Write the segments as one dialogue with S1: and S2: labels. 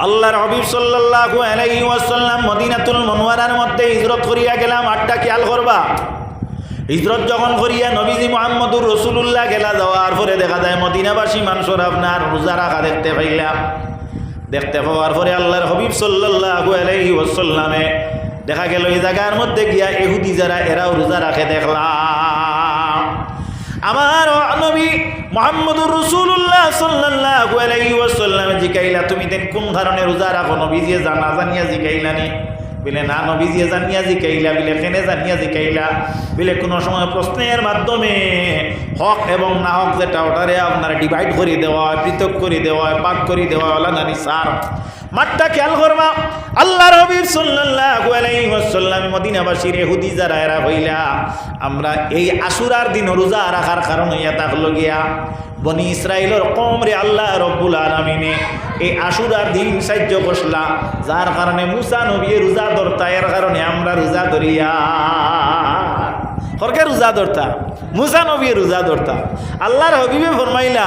S1: আল্লাহর হাবিব সাল্লাল্লাহু আলাইহি ওয়াসাল্লাম মদিনাতুল মুনওয়ারার মধ্যে হিজরত করিয়া গেলাম। আটটা খেয়াল করবা, হিজরত যখন করিয়া নবীজি মুহাম্মদুর রাসূলুল্লাহ গেলা যাওয়ার পরে দেখা যায় মদিনাবাসী মানুষের আপনার রোজা রাখা দেখতে পাইলাম। দেখতে পাওয়ার পরে আল্লাহর হাবিব সাল্লাল্লাহু আলাইহি ওয়াসাল্লামে দেখা গেল এই জায়গার মধ্যে গিয়া ইহুদি যারা এরাও রোজা রাখে দেখলাম। আমার নবী মুহাম্মদুর রাসূলুল্লাহ সাল্লাল্লাহু আলাইহি ওয়াসাল্লাম জিকাইলা তুমি দেন কোন ধরনের রোজা রাখো? নবীজি জানা জানিয়া জিকাইলানি? বলে না, নবীজি জানিয়া জিকাইলা। বলে কেনে জানিয়া জিকাইলা? বলে কোনো সময় প্রশ্নের মাধ্যমে হক এবং না হক যেটা ওটারে আপনার ডিভাইড করে দেওয়া হয়, পৃথক করে দেওয়া হয়, পাক করে দেওয়া হয়, জানি স্যার মাঠটা খেয়াল করবা। আল্লাহর হাবিব সাল্লাল্লাহু আলাইহি ওয়াসাল্লাম মদিনাবাসীর ইহুদি যারা এরা হইলা আমরা এই আশুরার দিন রোজা রাখার কারণ হইয়া থাকলো গিয়া বনি ইসরাইলের কওমরে আল্লাহ রব্বুল আলামিনে এই আশুরার দিন সাহায্য করলা, যার কারণে মুসা নবী রোজা ধরতা, এর কারণে আমরা রোজা ধরিয়া হরকে রোজা ধরতা, মুসা নবী রোজা ধরতা। আল্লাহর হাবিবে ফরমাইলা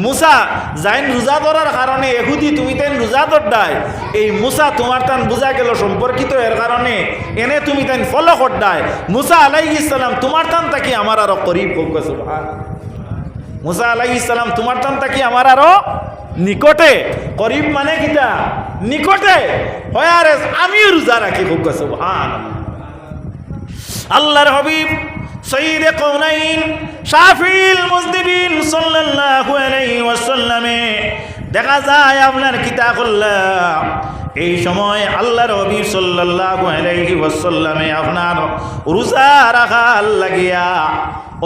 S1: মুসা যাইন রোজা ধরার কারণে ইহুদি তুমি তাই রোজা ধরদায়, এই মুসা তোমার তান বুঝা গেল সম্পর্কিত, এর কারণে এনে তুমি তাই ফলো করদায়। মুসা আলাইহিস সালাম তোমার তান তাকি আমার আরো করিব হোক। সুবহানাল্লাহ। মুসা আলাইহিস সালাম তোমার তান তাকি আমার আরো নিকটে, করিব মানে কিটা নিকটে হয়, আর আমিও রোজা রাখি হোক। সুবহানাল্লাহ। আল্লাহর হাবিব সাইয়্যিদে কাউনাইন শাফিউল মুজনিবিন সাল্লাল্লাহু আলাইহি ওয়াসাল্লামে দেখা যায় আপনার কিতাবুল্লাহ এই সময় আল্লাহর হাবিব সাল্লাল্লাহু আলাইহি ওয়াসাল্লামে আপনার রোজা রাখার লাগিয়া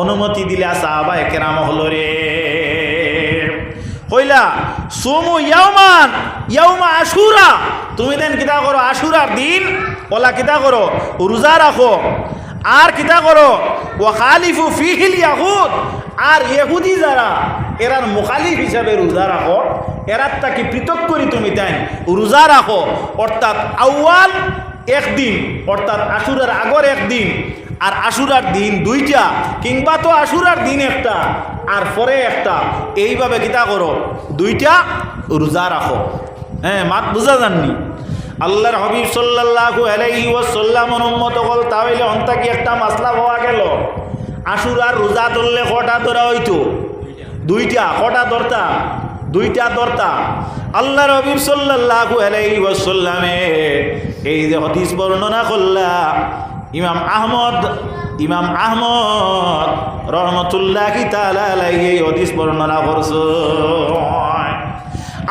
S1: অনুমতি দিলা সাহাবায়ে কেরাম হলো রে কইলা সুমু ইয়াওমান ইয়াওমা আশুরা, তুমি দেন কিতা করো আশুরার দিন ওলা কিতা করো রোজা রাখো, আর কিতা করো ও খালিফু ফিহিল ইয়াহুদ, আর ইহুদি যারা এরার মুখালিফ হিসাবে রোজা রাখো, এরার তাকে পৃথক করি তুমি তাই রোজা রাখো। অর্থাৎ আউয়াল একদিন, অর্থাৎ আশুরার আগর একদিন আর আশুরার দিন দুইটা, কিংবা তো আশুরার দিন একটা আর পরে একটা, এইভাবে কিতা করো দুইটা রোজা রাখো। হ্যাঁ, মাত বুঝা যাননি? আল্লাহর হাবিব সাল্লাল্লাহু আলাইহি ওয়াসাল্লামের উম্মত হল, তাহলে অন্তা কি একটা মাসলা হওয়া গেল আশুরার রোজা ধরলে কটা ধরা হইতো? দুইটা। কটা ধরতা? দুইটা ধরতা। আল্লাহর হাবিব সাল্লাল্লাহু আলাইহি ওয়াসাল্লামে এই যে হাদিস বর্ণনা করলা ইমাম আহমদ রহমতুল্লাহি তাআলা আলাইহি এই হাদিস বর্ণনা করছে।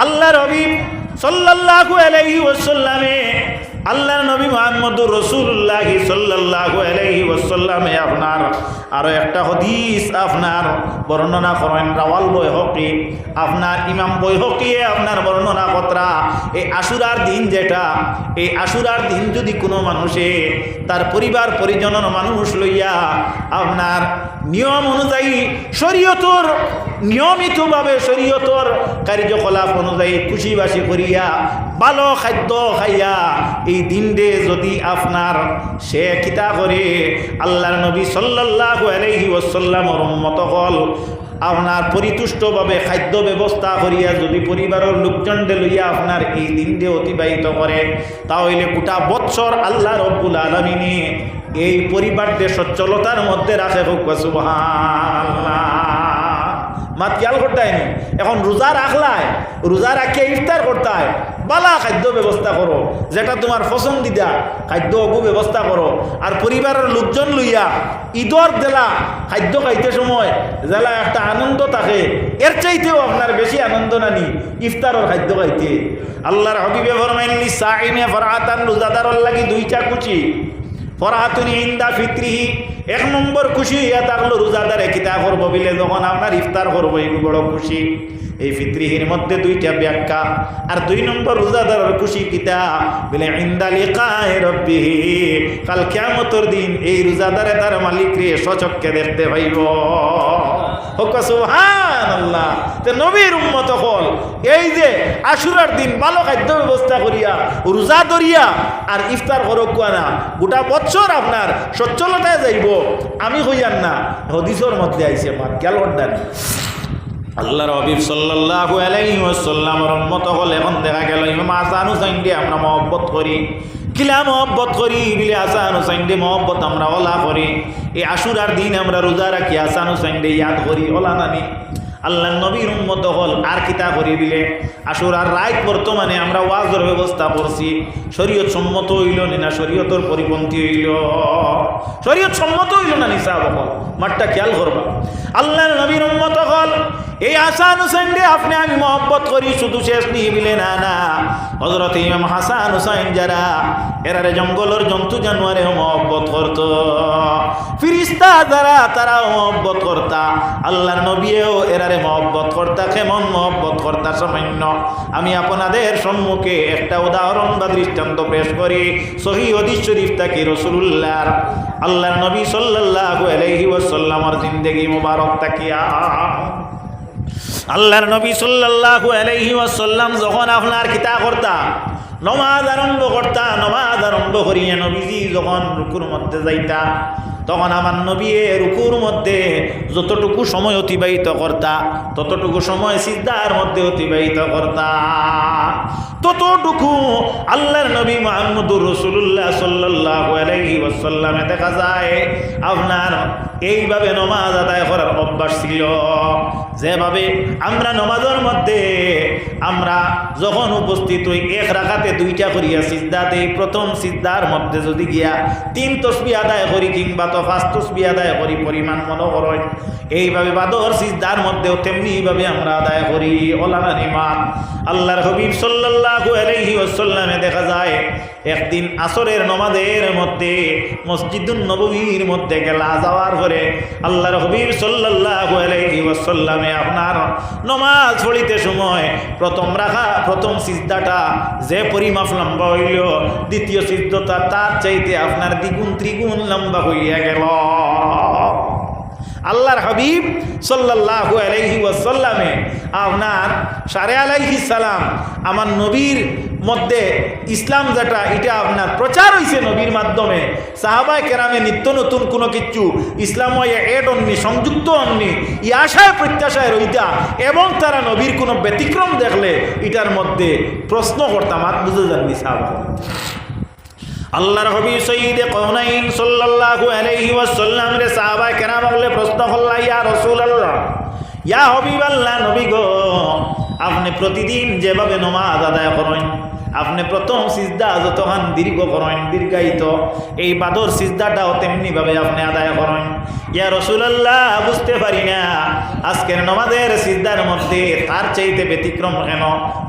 S1: আল্লাহর হাবিব সাল্লাল্লাহু আলাইহি ওয়াসাল্লামে আল্লাহর নবী মুহাম্মদুর রাসূলুল্লাহ সাল্লাল্লাহু আলাইহি ওয়াসাল্লামে আপনার আরো একটা হাদিস আপনার বর্ণনা করেন রাওয়াল বাইহাকি, আপনার ইমাম বাইহাকি আপনার বর্ণনা কতরা এই আশুরার দিন যেটা, এই আশুরার দিন যদি কোনো মানুষে তার পরিবার পরিজনের মানুষ লইয়া আপনার নিয়ম অনুযায়ী শরীয়তর নিয়মিতভাবে শরীয়তর কার্যকলাপ অনুযায়ী খুশিবাসি করিয়া ভালো খাদ্য খাইয়া এই দিনরে যদি আপনার সে কিতা করে আল্লাহর নবী সাল্লাল্লাহু আলাইহি ওয়াসাল্লামের উম্মত হল আপনার পরিতুষ্টভাবে খাদ্য ব্যবস্থা করিয়া যদি পরিবারের লোকজনকে লইয়া আপনার এই দিনরে অতিবাহিত করে, তাহলে গোটা বৎসর আল্লাহ রব্বুল আলামিনে এই পরিবারকে সচ্ছলতার মধ্যে রাখে হোক। সুবহানাল্লাহ। মাত খেয়াল করতে হয়নি। এখন রোজা রাখলাই, রোজা রাখিয়ে ইফতার করতে হয়, বালা খাদ্য ব্যবস্থা করো, যেটা তোমার পছন্দিদা খাদ্য অগু ব্যবস্থা করো। আর পরিবারের লোকজন লইয়া ঈদর দেলা খাদ্য খাইতে সময় জেলা একটা আনন্দ থাকে, এর চাইতেও আপনার বেশি আনন্দ নানি ইফতারের খাদ্য খাইতে। আল্লাহর হাবিবে ফরমাইনি সাইমে ফরহাতান, রোজাদারের লাগি দুইটা খুশি। ফরহাতুন ইনদা ফিত্রিহি, এক নম্বর খুশি ইয়া থাকলো রোজাদারে কিতা করবো বলে যখন আপনার ইফতার করবো, এই বড় খুশি। এই ফিত্রিহির মধ্যে দুইটা ব্যাখ্যা। আর দুই নম্বর রোজাদারের খুশি কিতা বলে ইনদা লিকায়ে রাব্বিহি, কাল কিয়ামতের দিন এই রোজাদারে তার মালিককে সচক্ষে দেখতে পাইব। হোক সুবহানাল্লাহ। তে নবীর উম্মত হল এই যে আশুরার দিন ভালো খাদ্য ব্যবস্থা করিয়া রোজা ধরিয়া আর ইফতার করক না, গোটা বছর আপনার সচ্ছলতায় যাইব। আমি হইয়ান না, হাদিসের মধ্যে আইছে মাত খেয়াল করতেন আল্লাহর হাবিব সাল্লাল্লাহু আলাইহি ওয়াসাল্লামের উম্মত হলে এখন দেখা গেল ইমাম হাসান হুসাইন দিয়ে আমরা মহব্বত করি। কিলা মহব্বত করি বিলে হাসান হুসাইন দিয়ে মহব্বত আমরা ওলা করি। এই আশুরার দিন আমরা রোজা রাখি, হাসান হুসাইন দিয়ে ইয়াদ করি, ওলা নানি আল্লাহ নবীর উম্মত হল। আর কিতা করি বিলে আশুরার রাত বর্তমানে আমরা ওয়াজের ব্যবস্থা করছি, শরীয়ত সম্মত হইল না শরীয়তর পরিপন্থী হইল, শরীয়ত সম্মত হইল না নিসা বকল মাঠটা খেয়াল করবা। আল্লাহর নবীর উম্মত হল এই হাসান হুসাইন রে আপনি আমি মহব্বত করি, শুধু শেষ নিয়ে বিলে না না হযরত ইমাম হাসান হুসাইন যারা এরারে জঙ্গলের জন্তু জানোয়ারে মহব্বত করত, ফিরিস্তা যারা তারাও মহব্বত করতা, আল্লাহর নবীও এরারে মহব্বত করতা। কেমন মহব্বত করতা সামান্য আমি আপনাদের সম্মুখে একটা উদাহরণ বা দৃষ্টান্ত পেশ করি। সহিহ হাদিস শরীফ থেকে রাসূলুল্লাহর আল্লাহর নবী সাল্লাল্লাহু আলাইহি ওয়াসাল্লামের জিন্দেগি মুবারক তাকিয়া আল্লাহর নবী সাল্লাল্লাহু আলাইহি ওয়াসাল্লাম যখন আপনার কিতা করতা নমাজ আরম্ভ করতা, নমাজ আরম্ভ করিয়া নবীজি যখন রুকুর মধ্যে যাইতা তখন আমার নবী রুকুর মধ্যে যতটুকু সময় অতিবাহিত করতা ততটুকু সময় সিজদার মধ্যে অতিবাহিত করতা, ততটুকু আল্লাহর নবী মুহাম্মদুর রাসূলুল্লাহ সাল্লাল্লাহু আলাইহি ওয়াসাল্লামে দেখা যায় আপনার এইভাবে নমাজ আদায় করার অভ্যাস ছিল। যেভাবে আমরা নমাজের মধ্যে আমরা যখন উপস্থিত হই এক রাকাতে দুইটা করিয়া সিজদা দেই, প্রথম সিজদার মধ্যে যদি গিয়া 3 তাসবিহ আদায় করি কিংবা তো 5 তাসবিহ আদায় করি পরিমাণ মনে করেন, এইভাবে বাদর সিজদার মধ্যেও তেমনিভাবে আমরা আদায় করি। ওলানা নিমান আল্লাহর হাবিব সাল্লাল্লাহু আলাইহি ওয়াসাল্লামে দেখা যায় একদিন আসরের নমাজের মধ্যে মসজিদুন নববীর মধ্যে গেলা যাওয়ার পরে আল্লাহর হাবিব সাল্লাল্লাহু আলাইহি ওয়াসাল্লামে আপনার নমাজ পড়িতে সময় প্রথম সিজদাটা যে পরিমাপ লম্বা হইল দ্বিতীয় সিজদাটা তার চাইতে আপনার দ্বিগুণ ত্রিগুণ লম্বা হইয়া গেল। আল্লাহর হাবিব সাল্লাল্লাহু আলাইহি ওয়াসাল্লামে আপনার সারে আলাইহিস সালাম আমার নবীর মধ্যে ইসলাম যেটা এটা আপনার প্রচার হয়েছে নবীর মাধ্যমে, সাহাবায়ে কেরামে নিত্য নতুন কোনো কিছু ইসলাম এড অন্নি সংযুক্ত অন্নি ই আশায় প্রত্যাশায় রইতা এবং তারা নবীর কোনো ব্যতিক্রম দেখলে এটার মধ্যে প্রশ্ন করতাম আর বুঝে যাননি সাহাবা। আল্লাহর হাবিব সাইয়্যিদে কাউনাইন সাল্লাল্লাহু আলাইহি ওয়াসাল্লাম রে সাহাবায়ে কেরাম বলে প্রশ্ন করলা, ইয়া রাসূলুল্লাহ ইয়া হাবিবাল্লাহ নবী গো আপনি প্রতিদিন যেভাবে নামাজ আদায় করেন, আপনি প্রথম সিজদা যতক্ষণ দীর্ঘ করেন দীর্ঘায়িত, এই বাদর সিজদাটাও তেমনিভাবে আপনি আদায় করেন। ইয়া রাসূলুল্লাহ বুঝতে পারি না আজকের নামাজের সিজদার মধ্যে তার চাইতে ব্যতিক্রম কেন?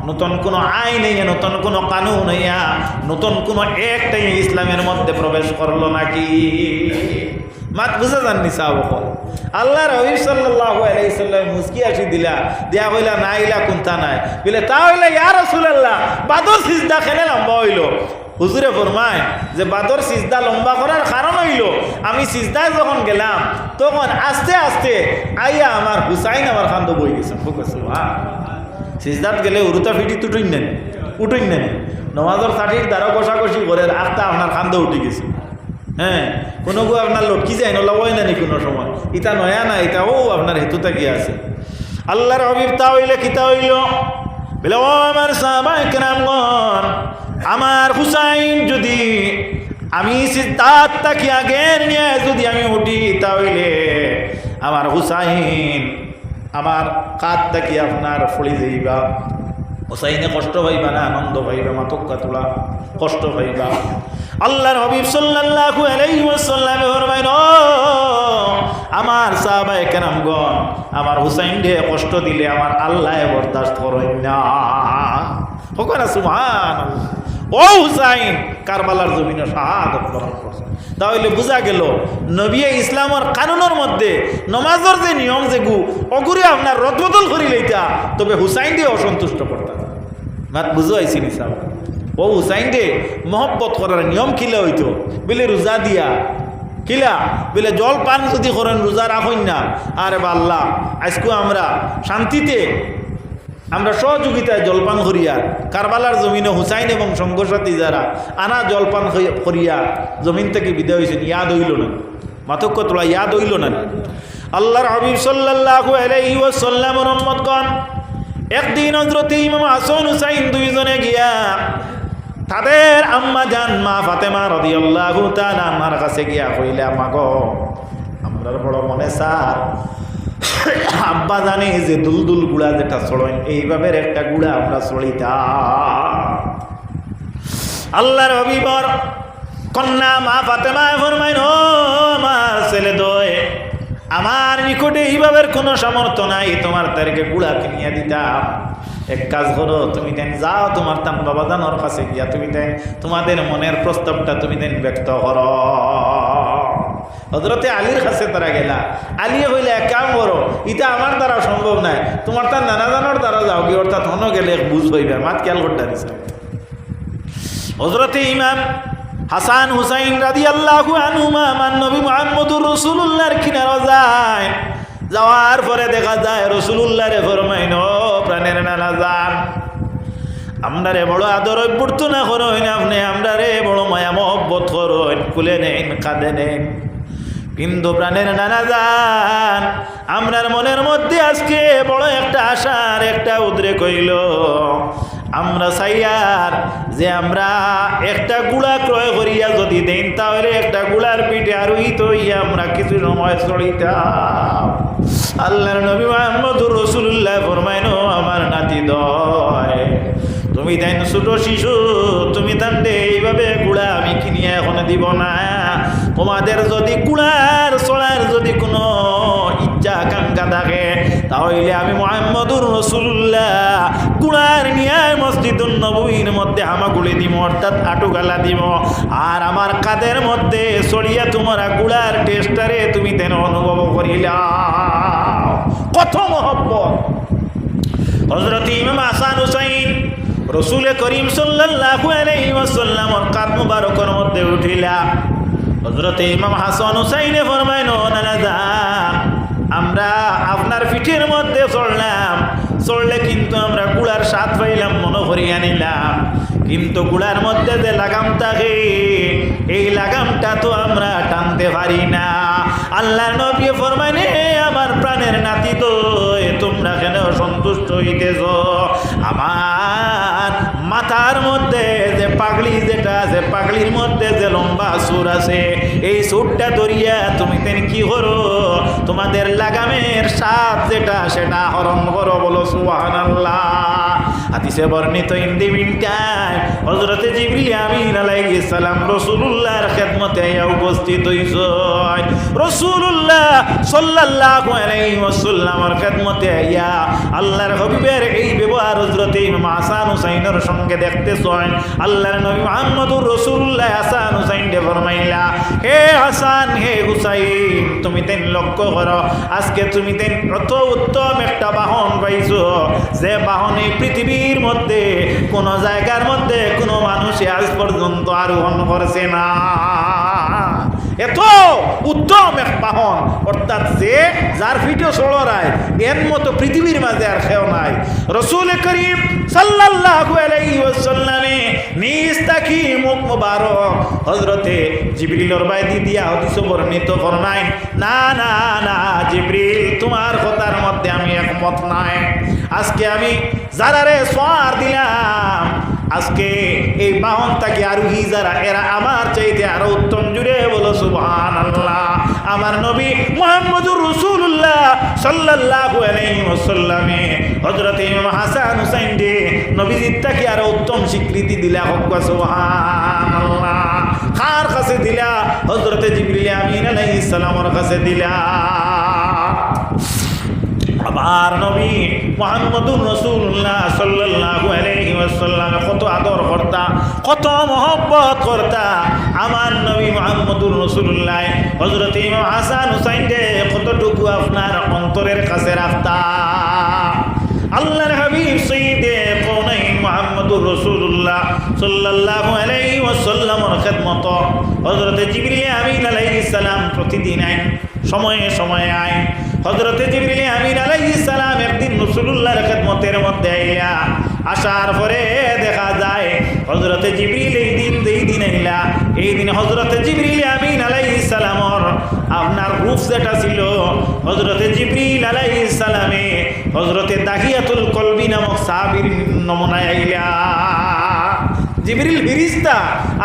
S1: নতুন কোনো আইন নেই, নতুন কোনো কানুন হইয়া নতুন কোনো একটাই ইসলামের মধ্যে প্রবেশ করলো নাকি? মাত বুঝা যাননি সাহাবকল। আল্লাহর হাবিব সাল্লাল্লাহু আলাইহি সাল্লাম মুস্কি আসি দিলা দিয়া কইলা না ইলা কোনটা নাই বলে তা হইলে ইয়া রাসূলুল্লাহ বাদর সিজদা কেনে লম্বা হইল? হুজুরে ফরমায় যে বাদর সিজদা লম্বা করার কারণ হইল আমি সিজদায় যখন গেলাম তখন আস্তে আস্তে আইয়া আমার হুসাইন আমার খান্দ বই গেছে। সিজদাত গেলে উরুতা ফিটি তুটুই নেন উঠুই নেন নমাজর ষাটির দ্বারা কষাকষি করে আস্তে আপনার খান্দ উঠে গেছে। হ্যাঁ কোনো গো আপনার লটকি যায় নলা হয় না নি কোনো সময় ইটা নয়া না এটা ও আপনার হেতুটা কি আছে। আল্লাহর হাবিব তা হইলে কিতা হইল বলে ও আমার সাহাবায়ে কেরামগণ আমার হুসাইন যদি আমি সিজদাত তাকি আগের নিয়ে যদি আমি উঠি তাহলে আমার হুসাইন আমার কাত তাকি আপনার ফলি যাইবা, হুসাইনে কষ্ট পাইবা না আনন্দ পাইবা, মাতক্কা তোলা কষ্ট পাইবা। আল্লাহর হাবিব সাল্লাল্লাহু আলাইহি ওয়াসাল্লাম ফরমাইল আমার সাহাবায়ে কেরামগণ আমার হুসাইন রে কষ্ট দিলে আমার আল্লাহ বরদাস্ত করেন না। হোকনা সুবহানাল্লাহ। ও হুসাইন কারবালার জমিনে শাহাদাত বরণ করছে। তাহলে বোঝা গেল নবী ইসলামের কানুনের মধ্যে নমাজের যে নিয়ম যেগু অগুরে আপনার রদবদল করি লইতা তবে হুসাইন দিয়ে অসন্তুষ্ট করতাম। মাত বুঝো আইসি নিসাব ও হুসাইন রে মহব্বত করার নিয়ম কিলা হইতো বলে রোজা দিয়া কিলা বলে জল পান যদি করেন রোজা রাখেন না। আরে আল্লাহ আজকে আমরা শান্তিতে আমরা সহযোগিতায় জলপান করিয়া কারবালার জমিনে হুসাইন এবং সঙ্গসাথী যারা আনা জলপান করিয়া জমিন থেকে বিদায় হয়েছেন ইয়াদ হইল না, মাতক্য তোলা ইয়াদ হইল না। আল্লাহর হাবিব সাল্লাল্লাহু আলাইহি ওয়াসাল্লামের উম্মতগণ একদিন হযরত ইমাম হাসান হুসাইন দুইজনে গিয়া তাদের আম্মা জান মা ফাতেমা রাদিয়াল্লাহু তাআলা আমার কাছে গিয়া কইলা, মাগো আমরার বড় মনে স্যার আব্বা জানি যে দুলদুল গুড়া যেটা চড়েন এইভাবে একটা গুড়া আমরা চড়িতাম। আল্লাহর হাবিবর কন্যা মা ফাতেমা ফরমাইন, ও আমার ছেলে দয়, আমার নিকটে এইভাবে কোনো সামর্থ্য নাই তোমার তারিখে গুড়া কিনিয়া দিতাম। এক কাজ করো, তুমি দেন যাও তোমার তান বাবা জানোর কাছে গিয়া তুমি দেন তোমাদের মনের প্রস্তাবটা তুমি দেন ব্যক্ত করো। হযরতে আলীর কাছে তারা গেলা। আলী হইলে এক কাম করো, এটা আমার দ্বারা সম্ভব নাই, তোমার তার নানা জানোর দ্বারা যাও কি, অর্থাৎ হনো গেলে বুঝ হইবে মাত খেয়াল করতে দিছে। হযরতে ইমাম হাসান হুসাইন রাদিয়াল্লাহু আনহুমা আমার নবী মুহাম্মদুর রাসূলুল্লাহর কিনারে যায়। যাওয়ার পরে দেখা যায় রাসূলুল্লাহরে ফরমাইন, ও প্রাণের নানা যান, আমরারে বড় আদর অভ্যর্থনা করেন, আপনি আমরারে বড় মায়া মহব্বত করেন, কুলে নেন কাঁদে নেন, কিন্তু প্রাণের নানা যান আমরার মনের মধ্যে আজকে বড় একটা আশার একটা উদ্রেক হইল। আমরা চাইয়ার যে আমরা একটা গুড়া ক্রয় করিয়া যদি দেন তাহলে একটা গুড়ার পিঠে আরোহিত হইয়া আমরা কিছু সময় চড়িতাম। আল্লাহর নবী মুহাম্মদুর রাসূলুল্লাহ ফরমাইন, আমার নাতি দয়, তুমি দেন ছোট শিশু, তুমি তান্ডে এইভাবে গুড়া আমি কিনিয়া এখন দিব না। তোমাদের যদি গুড়ার চড়ার যদি কোনো ইচ্ছা আকাঙ্ক্ষা থাকে তাহলে আমি মুহাম্মদুর রাসূলুল্লাহ গুড়ার নিয়ে মসজিদুন নববীর মধ্যে হামাগুড়ি দিব, অর্থাৎ আটুগালা দিব, আর আমার কাদের মধ্যে চড়িয়া তোমরা গুড়ার টেস্টারে তুমি তেন অনুভব করিলা। কত মহব্বত! হযরত ইমাম হাসান হুসাইন রসুল করিম সাল্লাল্লাহু আলাইহি ওয়াসাল্লামের কাঁধ মুবারকের মধ্যে উঠিলা। হযরত ইমাম হাসান হুসাইনে ফরমাইন, নানা যান, আমরা আপনার পিঠের মধ্যে চড়লাম, চড়লে কিন্তু আমরা গুড়ার স্বাদ পাইলাম, মনে করিয়া নিলাম, কিন্তু গুড়ার মধ্যে যে লাগাম থাকে এই লাগামটা তো আমরা টানতে পারি না। আল্লাহর নবী ফরমাইনে, আমার প্রাণের নাতি তো তোমরা কেন সন্তুষ্ট হইতেছ? আমার মাথার মধ্যে যে পাগড়ি যেটা আছে, পাগড়ির মধ্যে যে লম্বা সুর আছে, এই সুরটা ধরিয়া তুমি তেন কি করো? তোমাদের লাগামের স্বাদ যেটা সেটা হরণ করো। বলো সুবহানাল্লাহ। হাদিসে বর্ণিত ইন দিন টাইম হযরতে জিবরিল আমিন আলাইহিস সালাম রাসূলুল্লাহর খেদমতে আইয়া উপস্থিত হইছেন। রাসূলুল্লাহ সাল্লাল্লাহু আলাইহি ওয়াসাল্লামের খেদমতে আইয়া আল্লাহর হাবিবের এই ব্যবহার হযরতে ইমাম হাসান হুসাইনের সঙ্গে দেখতেছেন। আল্লাহর নবী মুহাম্মদুর রাসূলুল্লাহ হাসান হুসাইনকে ফরমাইলা, হে হাসান, হে হুসাইন, তুমি তেন লক্ষ্য করো, আজকে তুমি তেন কত উত্তম একটা বাহন পাইছো, যে বাহন এই পৃথিবীর মধ্যে কোন জায়গার মধ্যে কোনো মানুষে আজ পর্যন্ত আরোহণ করছে না। এত উত্তম এক বাহন, অর্থাৎ যে যার পিঠে চড়ায় এর মতো পৃথিবীর মাঝে আর কেউ নাই। রাসূল করিম সাল্লাল্লাহু আলাইহি ওয়াসাল্লামে নিজ তাকি মুখ মুবারক হযরতে জিবরিলের বাইদি দিয়া হাদিস বর্ণিত ফরমায়, না না না জিবরিল, তোমার কথার মধ্যে আমি একমত নাই। আজকে আমি যারারে সওয়ার দিলাম, আজকে এই বাহন তাকে আরোহী যারা, এরা আমার চাইতে আরো উত্তম জুড়ে। বলো সুবহানাল্লাহ। আমার নবী মুহাম্মদুর রাসূলুল্লাহ সাল্লাল্লাহু আলাইহি ওয়াসাল্লামে হযরত ইমাম হাসান হুসাইন দে নবীজির তাকে আরো উত্তম স্বীকৃতি দিলা। হোক সুবহানাল্লাহ। কার কাছে দিলা? হযরত জিবরিল আমিন আলাইহিস সালামের কাছে দিলা। আমার নবী মুহাম্মদুর রাসূলুল্লাহ সাল্লাল্লাহু আলাইহি ওয়াসাল্লাম কত আদর করতা, কত মহব্বত করতা। আমার নবী মুহাম্মদুর রাসূলুল্লাহ হযরত ইমাম হাসান হুসাইনকে কতটুকু আপনার অন্তরের কাছে রাখতা। আল্লাহর হাবিব সাইয়্যিদে কওনাইন মুহাম্মদুর রাসূলুল্লাহ সাল্লাল্লাহু আলাইহি ওয়াসাল্লামের খিদমত হযরত জিবরিল আমিন আলাইহিস সালাম প্রতিদিন আইন, সময়ে সময়ে আইন। হযরতে জিবরিল আমিন আলাইহিস সালাম একদিন রাসূলুল্লাহর খিদমতের মধ্যে আইয়া আসার পরে দেখা যায় হযরতে জিবরিল এই দিন আইলা, এই দিন হযরতে জিবরিল আমিন আলাইহিস সালামর আপনার রূপ যেটা ছিল হযরতে জিবরিল আলাইহিস সালামে হযরতে দাহিয়াতুল কলবি নামক সাহাবীর নমুনায় আইলা। জিবরিল ফিরিস্তা,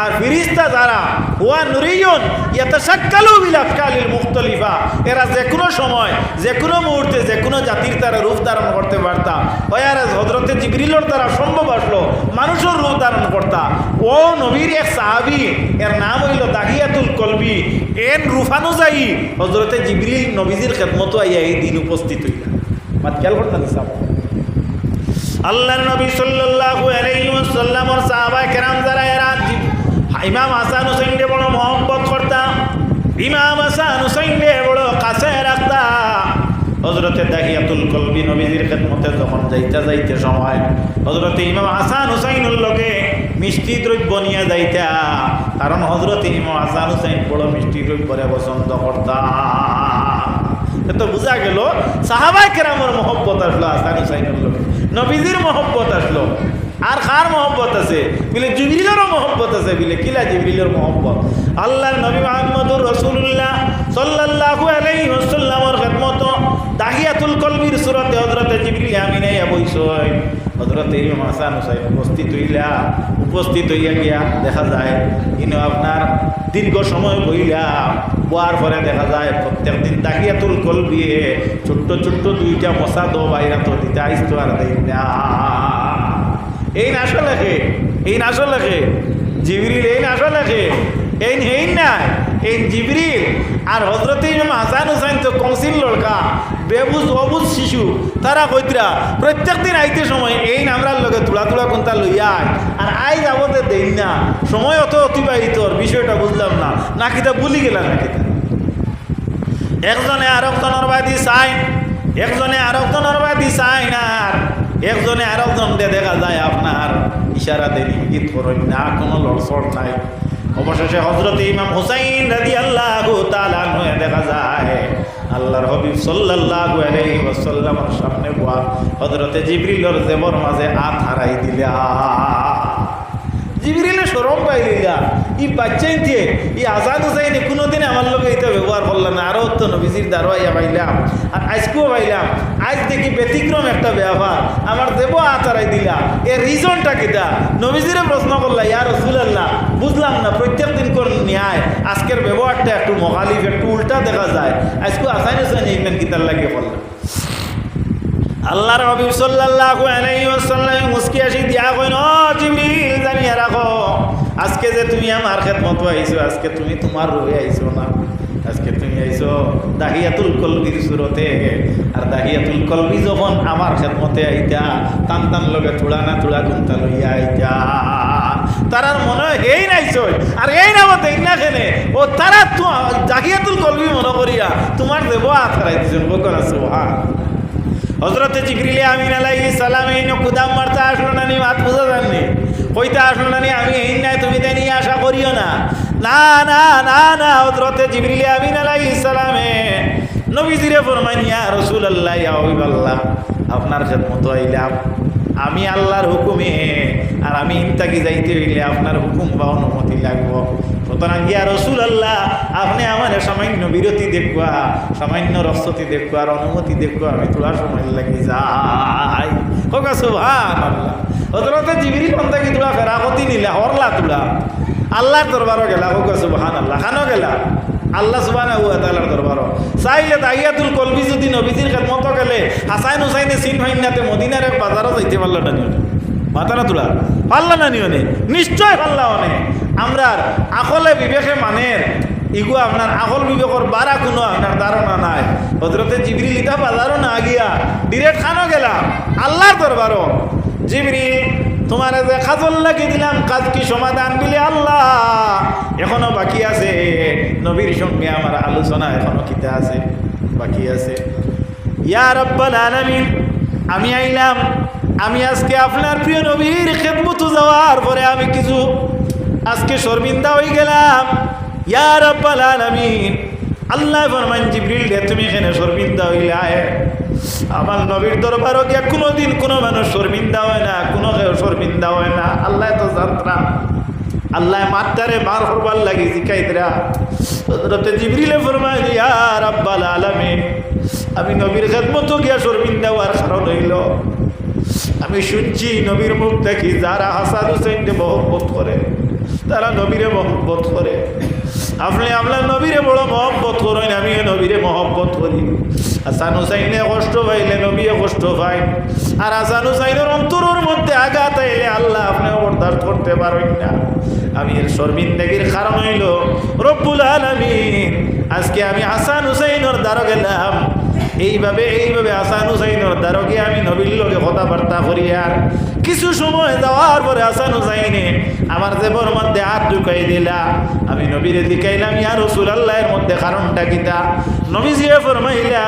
S1: আর ফিরিস্তা যারা হুয়া নুরিয়ুন ইয়াতাশাক্কালু বিল আফকালিল মুখতালিফা, এরা যে কোনো সময় যে কোনো মুহূর্তে যে কোনো জাতির তারা রূপ ধারণ করতে পারতা। ওয়ার হযরতে জিবরিলের দ্বারা সম্ভব আসলো মানুষের রূপ ধারণ করতা। ও নবীর এক সাহাবী, এর নাম হইল দাহিয়াতুল কলবি, এর রূপানুযায়ী হযরতে জিবরিল নবীজির খেদমত আইয়া এই দিন উপস্থিত হইলা। মাত খেয়াল করতেন সাহেব, আল্লাহর নবী সাল্লাল্লাহু আলাইহি ওয়াসাল্লামের সাহাবা কেরাম যারা এরা ইমাম হাসান হুসাইনকে বড় মহব্বত করতা, ইমাম হাসান হুসাইনকে বড় কাছে রাখতা। হযরতে দাহিয়াতুল কলবি নবীজির খেদমতে যখন যাইতে সময় হযরতে ইমাম হাসান হুসাইনের লগে মিষ্টি দ্রব্য নিয়ে যাইতা, কারণ হযরতে ইমাম হাসান হুসাইন বড় মিষ্টি দ্রব্যরে পছন্দ করতা। তো বোঝা গেল সাহাবায়ে কেরামের মহব্বত আসলো হাসান হুসাইনের লগে, নবীজির মহব্বত আসলো। আর কার মহব্বত আছে বলে জিবরিলেরও মহব্বত আছে, বলে কিলা জিবরিলের মহব্বত। আল্লাহর নবী মুহাম্মদুর রাসূলুল্লাহ সাল্লাল্লাহু আলাইহি ওয়াসাল্লামের খেদমত দাহিয়াতুল কলবির সূরতে হযরতে জিবরিল আমিন আইয়া বইসয়। হযরতে ইমাম হাসান হুসাইন উপস্থিত হইয়া গিয়া দেখা যায় ইনো আপনার দীর্ঘ সময় বইলা বোয়ার পরে দেখা যায় প্রত্যেক দিন দাহিয়াতুল কলবি ছোট্ট ছোট্ট দুইটা মশা দো বাইরা তো দিতে আইতো আর দেই না। এই নাশো লেখে, এই নাশো লেখে জিবরিল, এই নাশো লেখে এই না এই জিবরিল। আর হযরতে ইমাম হাসান হুসাইন তো কৌশিল লড়কা, বেবুজ অবুজ শিশু, তারা কইতরা প্রত্যেক দিন আইতে সময় এই নামরার লগে তুলা তুলা কোনটা লইয়া আর আই যাবতে দেই না। সময় অত অতিবাহিত, বিষয়টা বুঝলাম না, নাকি তা ভুলি গেলাম নাকি তা। একজনে আরেকজনের বাদি চাই, একজনে আরেকজনের বাদি চাই না, আর একজনে আরেকজনকে দেখা যায় আপনার ইশারা দেন, ইঙ্গিত করেন না, কোনো লড়সড় নাই। অবশেষে হযরতে ইমাম হুসাইন রাদিয়াল্লাহু তাআলা আনহু দেখা যায় আল্লাহর হাবিব সাল্লাল্লাহু আলাইহি ওয়াসাল্লামের সামনে বয়া হযরতে জিবরিলের জেবর মাঝে হাত হারাই দিলা। জিবরিলে শরম পাইলিলা, ই বাচ্চাইতে ই হাসান হুসাইন কোনোদিন আমার লগে এটা ব্যবহার করলাম না। আরও তো নবীজির দারোয়াইয়া পাইলাম, আর আজকেও পাইলাম, আজ দেখি ব্যতিক্রম একটা ব্যবহার, আমার দেব হাত হারাই দিলা। এর রিজনটা কিটা? নবীজিরে প্রশ্ন করলা, ইয়া রাসূলুল্লাহ বুঝলাম না, প্রত্যেক দিন কোন ন্যায় আজকের ব্যবহারটা একটু মুখালিফ, একটু উল্টা দেখা যায়। আজকেও হাসান হুসাইন এইখান কিতার লাগিয়ে করলাম। আল্লাহর হাবিব সাল্লাল্লাহু আলাইহি ওয়াসাল্লাম মুস্কি আসি দিয়া কইন, ও জিবরিল জানিয়া রাখো, আজকে যে তুমি আমার খেদমত আইছো, আজকে তুমি তোমার রূপে আইছো না, আজকে তুমি আইছো দাহিয়াতুল কলবির সূরতে। আর দাহিয়াতুল কলবি যখন আমার খেদমতে আইতা টান টান লগে তুলা না তুলা গুনতা লইয়া আইতা, তারার মনে হয় এই নাইছো, আর এই নামত এই না খেনে ও তারা দাহিয়াতুল কলবি মনে করিয়া তোমার দেব হাত হারাই দিছেন। বকর সুবহান। হযরতে জিবরিল আমিন আলাইহিস সালাম এই কুদাম মারতে আসলো না, নি হাত বুঝা যাননি, কইতে আসলো না, নি আমি এই নাই, তুমি তাই নিয়ে আশা করিও না। না না না না, হযরতে জিবরিল আমিন আলাইহিস সালামে নবীজিরে ফরমাইন, ইয়া রাসূলুল্লাহ, ইয়া হাবিবাল্লাহ, আপনার খেদমত আইলাম আমি আল্লাহর হুকুমে, আর আমি ইনতাকি যাইতে হইলে আপনার হুকুম বা অনুমতি লাগবো। সুতরাং ইয়া রাসূলুল্লাহ, আপনি আমার সামান্য বিরতি দেখবা, সামান্য রসতি দেখবা, আর অনুমতি দেখবা, আমি তোলা সময় লাগি যাই। হোক সুবহানাল্লাহ। হযরতে জিবরিল কি তোলা ফেরাকতি নিলা, হরলা তোলা আল্লাহর দরবারও গেলা। হোক সুবহানাল্লাহ। খানো গেলা আল্লাহ সুবহানাহু ওয়া তাআলার দরবারও। চাইলে দাহিয়াতুল কলবি যদি নবীজির খেদমত গেলে হাসান হুসাইনে সিন ভাইনাতে মদিনার এক বাজারও যাইতে পারলো না, নিও মাতারা তোলা পারলা না, নিও নিশ্চয় পারলা। অনেক আমরা আকলে বিবেকে মানের ইগু আপনার আকল বিবেকর বারা কোনো আপনার ধারণা নাই। হযরতে জিবরিল ইটা বাজারও না গিয়া ডিরেক্ট খানো গেলা আল্লাহর দরবারও। জিবরিল তোমার যে কাজল লাগি দিলাম, কাজ কি সমাধান বিলে আল্লাহ এখনো বাকি আছে, নবীর সঙ্গে আমার আলোচনা এখনো কিতা আছে, বাকি আছে। ইয়া রাব্বাল আলামিন, আমি আইলাম, আমি আজকে আপনার প্রিয় নবীর খেদমত যাওয়ার পরে আমি কিছু আজকে শর্মিন্দা হয়ে গেলাম। ইয়া রাব্বাল আলামিন, আল্লাহ ফরমান জিবরিল রে তুমি এখানে শর্মিন্দা হইলা, আমার নবীর দরবারও গিয়া কোনোদিন কোনো মানুষ শর্মিন্দা হয় না, কোনো কেউ শর্মিন্দা হয় না। আল্লাহ তো যাত্রা, আল্লাহ মাত্রারে মার করবার লাগি জিকাইতরা। হযরতে জিবরিলে ফরমায়, ইয়া রাব্বাল আলামিন, আমি নবীর খেদমত গিয়া শর্মিন্দা হওয়ার কারণ হইল আমি শুনছি নবীর মুখ দেখি যারা হাসান হুসাইনকে মহব্বত করে তারা নবীরে মহব্বত করে। আপনি আপনার নবীরে বড় মহব্বত করেন, আমিও নবীরে মহব্বত করি। হাসান হুসাইনে কষ্ট পাইলে নবীও কষ্ট পাই, আর হাসান হুসাইনের অন্তরের মধ্যে আঘাত আইলে আল্লাহ আপনিও বরদাস্ত করতে পারেন না। আমি এর শর্মিন্দগির কারণ হইল রব্বুল আলামিন আজকে আমি হাসান হুসাইনের দ্বারা গেলাম, এইভাবে হাসান হুসাইনের দ্বারা গিয়ে আমি নবীর লগে কথাবার্তা করি। আর কিছু সময় যাওয়ার পরে হাসান হুসাইনে আমার জেবর মধ্যে হাত ঢুকাই দিলা। আমি নবীরে দিকাইলাম, ইয়া রাসূলুল্লাহ এর মধ্যে কারণটা কিতা? নবীজি ফরমাইলা,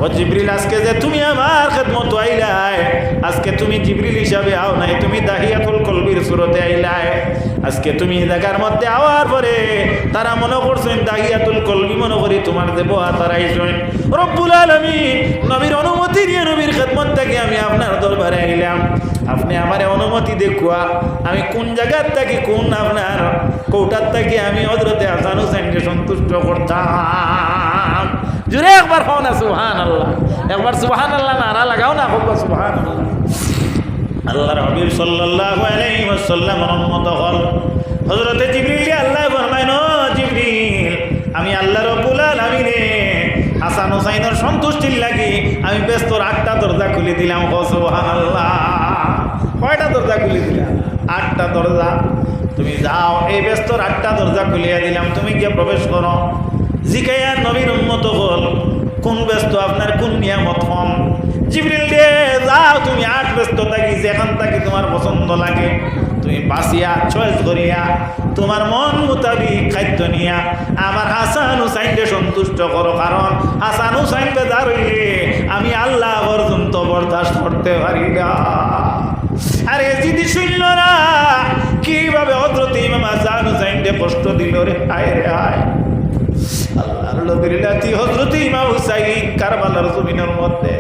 S1: ও জিবরিল, আজকে যে তুমি আমার খেদমত আইলাই, আজকে তুমি জিবরিল হিসাবে আও নাই, তুমি দাহিয়াতুল কলবির সুরতে আইলাই। আজকে তুমি এই জায়গার মধ্যে আওয়ার পরে তারা মনে করছেন দাহিয়াতুল কলবি মনে করি তোমার দেব তারাইছেন। রব্বুল আলামিন নবীর অনুমতি নিয়ে নবীর খেদমত থেকে আমি আপনার দরবারে আইলাম। আপনি আমার অনুমতি দেখুয়া আমি কোন জায়গার থেকে কোন আপনার কৌটার থেকে আমি হযরতে হাসান হুসাইনকে সন্তুষ্ট করতাম। জুড়ে একবার হও না সুবহানাল্লাহ, একবার সুবহানাল্লাহ নারা লাগাও না, হোক সুবহানাল্লাহ। আল্লাহর হাবিব সাল্লাল্লাহু আলাইহি ওয়াসাল্লামের উম্মত হল হযরতে জিবরিলকে আল্লাহ ফরমায়, ও জিবরিল, আমি আল্লাহ রাব্বুল আলামিনে হাসান হুসাইনের সন্তুষ্টির লাগি আমি বেস্তর 8টা দরজা খুলে দিলাম। সুবহানাল্লাহ, কয়টা দরজা খুলে দিলাম? 8টা দরজা। তুমি যাও, এই বেস্তর 8টা দরজা খুলিয়া দিলাম, তুমি গিয়ে প্রবেশ করো। জিকাইয়া নবীর উম্মত হল কোন ব্যস্ত আপনার কোন নিয়ামত কম? জিবরিল দে যাও, তুমি 8 ব্যস্ত থাকি যেখান থাকি তোমার পছন্দ লাগে তুমি বাসিয়া চয়েস করিয়া তোমার মন মোতাবিক খাদ্য নিয়া আমার হাসান হুসাইনকে সন্তুষ্ট করো, কারণ হাসান হুসাইন বেজার হইলে আমি আল্লাহ পর্যন্ত বরদাস্ত করতে পারি না। আরে যদি শুনল না কিভাবে হযরত ইমাম হাসান হুসাইনকে কষ্ট দিল রে, হায় রে হায়। আল্লাহর নবীর নাতি হযরত ইমাম হুসাইন কারবালার জমিনের মধ্যে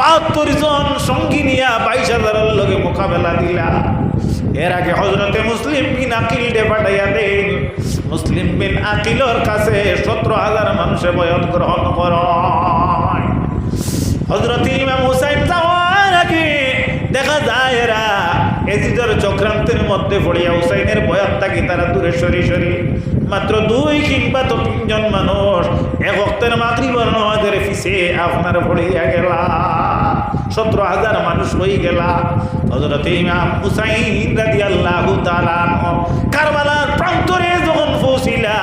S1: 72 জন সঙ্গী নিয়া 22,000 লগে মোকাবেলা দিলা। এর আগে হযরতে মুসলিম বিন আকিল ডে পাঠাইয়া দেন, মুসলিম বিন আকিলর কাছে 17,000 মানুষে বয়াত গ্রহণ করেন। হযরত ইমাম হুসাইন যাওয়ার আগে দেখা যায় এরা এজিদের চক্রান্তের মধ্যে পড়িয়া হুসাইনের বয়াত থাকি তারা দূরে সরি সরি মাত্র 2 কিংবা 3 জন মানুষ এক ওয়াক্তের মাগরিবের নামাজের পিছে আপনার পড়িয়া গেলা। 17,000 মানুষ হয়ে গেলা। হযরত ইমাম হুসাইন রাদিয়াল্লাহু তাআলা কারবালার প্রান্তরে যখন পৌঁছিলা,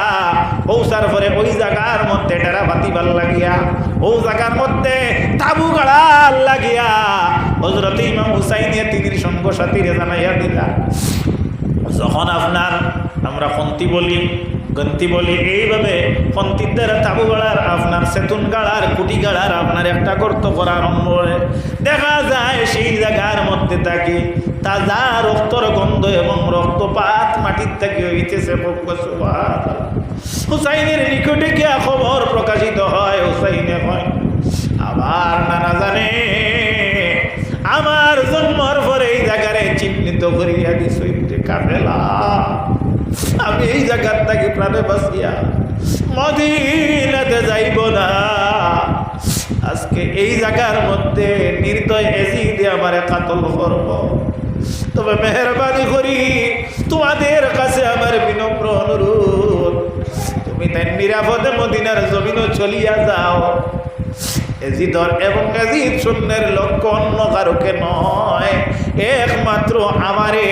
S1: পৌঁছার পরে ওই জায়গার মধ্যে ডেরা বাতিবার লাগিয়া, ওই জায়গার মধ্যে তাবু গাড়ার লাগিয়া হযরত ইমাম হুসাইনে তিনির সঙ্গ সাথীরে জানাইয়া দিলা। যখন আপনার আমরা পন্থী বলি গন্তি বলি, এইভাবে পন্থীর দ্বারা তাবু গাড়ার আপনার সেতুন গাড়ার কুটি গাড়ার আপনার একটা গর্ত করার নম্বরে দেখা যায় সেই জায়গার মধ্যে থাকি তাজা রক্তর গন্ধ এবং রক্তপাত মাটির থেকে হইতেছে। হুসাইনের নিকটে গিয়া খবর প্রকাশিত হয়, হুসাইনে হয় আবার নানা জানে আমার জন্মর পরে এই জায়গারে চিহ্নিত করিয়া দিছে কাফেলা। আমি এই জায়গার থেকে প্রাণে বাঁচিয়া মদিনাতে যাইব না। আজকে এই জায়গার মধ্যে নির্দয় এজিদে আমারে কাতল করব। তবে মেহরবানি করি তোমাদের কাছে আমার বিনম্র অনুরোধ, তুমি তাই নিরাপদে মদিনার জমিনও চলিয়া যাও। এজিদর এবং এজিদ শূন্যের লক্ষ্য অন্য কারোকে নয়, একমাত্র আমারে।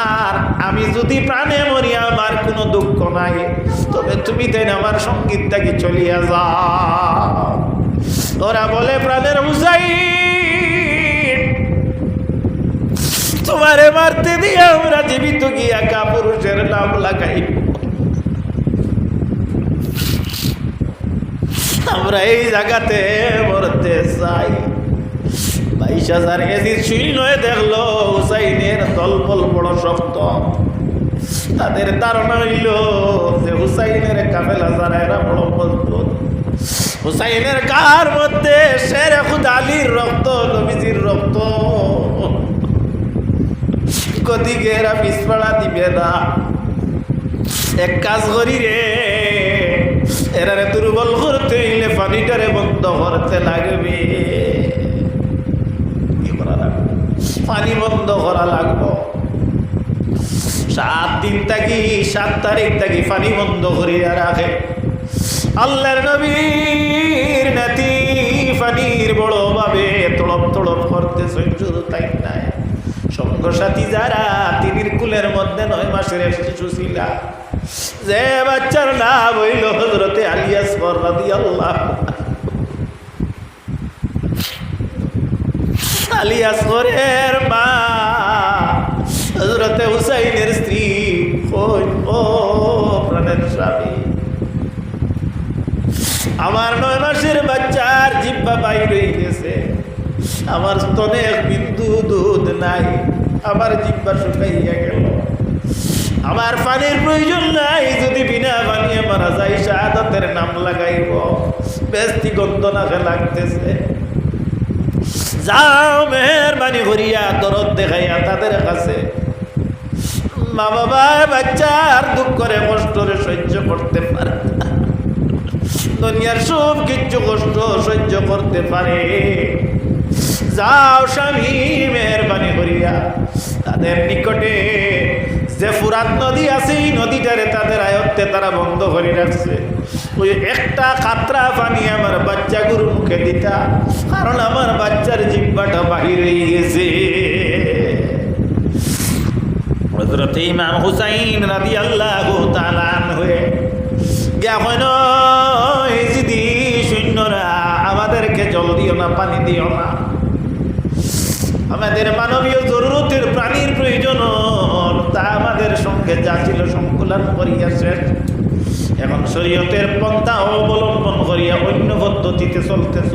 S1: আর আমি যদি প্রাণে মরি আমার কোনো দুঃখ নাই, তবে তুমি তাই আমার সঙ্গীতটাকে চলিয়া যাও। ওরা বলে প্রাণের হুসাইন তোমারে মারতে দিয়ে আমরা জীবিত গিয়া কাপুরুষের নাম লাগাই, আমরা এই জায়গাতে মরতে চাই। ভাই ঈশাজার এজিদ শূন্য দেখলো হুসাইনের দলবল বড় শক্ত। তাদের ধারণা হইল যে হুসাইনের কাফেলা যারা এরা বড় মজবুত। হুসাইনের গার মধ্যে শেরে খুদ আলীর রক্ত, নবীজির রক্ত, গদিকে এরা পিছপাড়া দিবে না। এক কাজ করি রে, এরারে দুর্বল করতে হইলে পানিটারে বন্ধ করতে লাগবে। কি করা লাগবে? পানি বন্ধ করা লাগবে। 7 দিন থাকি 7 তারিখ থাকি পানি বন্ধ করিয়া রাখে। আল্লাহর নবীর নাতি পানির বড় ভাবে তড়প তড়প করতেছে, শুধু তাই নাই, সঙ্গ সাথী যারা তিনির কুলের মধ্যে 9 মাসের শিশু ছিল, যে বাচ্চার নাম হইল হযরতে আলী আসগর রাদিয়াল্লাহু আলী আসগরের মা হযরতে হুসাইনের স্ত্রী, ও প্রাণের স্বামী, আমার 9 মাসের বাচ্চার জিহ্বা বাইর হয়ে গেছে, আমার স্তনে এক বিন্দু দুধ নাই, আমার জিহ্বা শুকাইয়া গেল, আমার পানির প্রয়োজন নাই, যদি বিনা পানিয়ে মারা যায় শাহাদাতের নাম লাগাইব, বেস্তি গন্ধ নাকে লাগতেছে। যাও মেহরবানি করিয়া দরদ দেখাইয়া তাদের কাছে। মা বাবা বাচ্চার দুঃখ করে কষ্টরে সহ্য করতে পারে না, দুনিয়ার সব কিছু কষ্ট সহ্য করতে পারে। যাও স্বামী মেহরবানি করিয়া তাদের নিকটে যে ফুরাত নদী আছে, এই নদীটারে তাদের আয়ত্তে তারা বন্ধ করে রাখছে, ওই একটা কাতরা পানি আমার বাচ্চাগুর মুখে দিতা, কারণ আমার বাচ্চার জিহ্বাটা বাহির হয়ে গেছে। হযরত ইমাম হুসাইন রাদিয়াল্লাহু তাআলা হয়ে গিয়া কইল, ইজিদি সৈন্যরা আমাদেরকে জল দিও না, পানি দিও না, আমাদের মানবীয় জরুরতের প্রাণীর প্রয়োজন, তা আমাদের সঙ্গে যা ছিল সংকুলন করিয়াছে, এখন শরীয়তের পন্থা অবলম্বন করিয়া অন্য পদ্ধতিতে চলতেছ।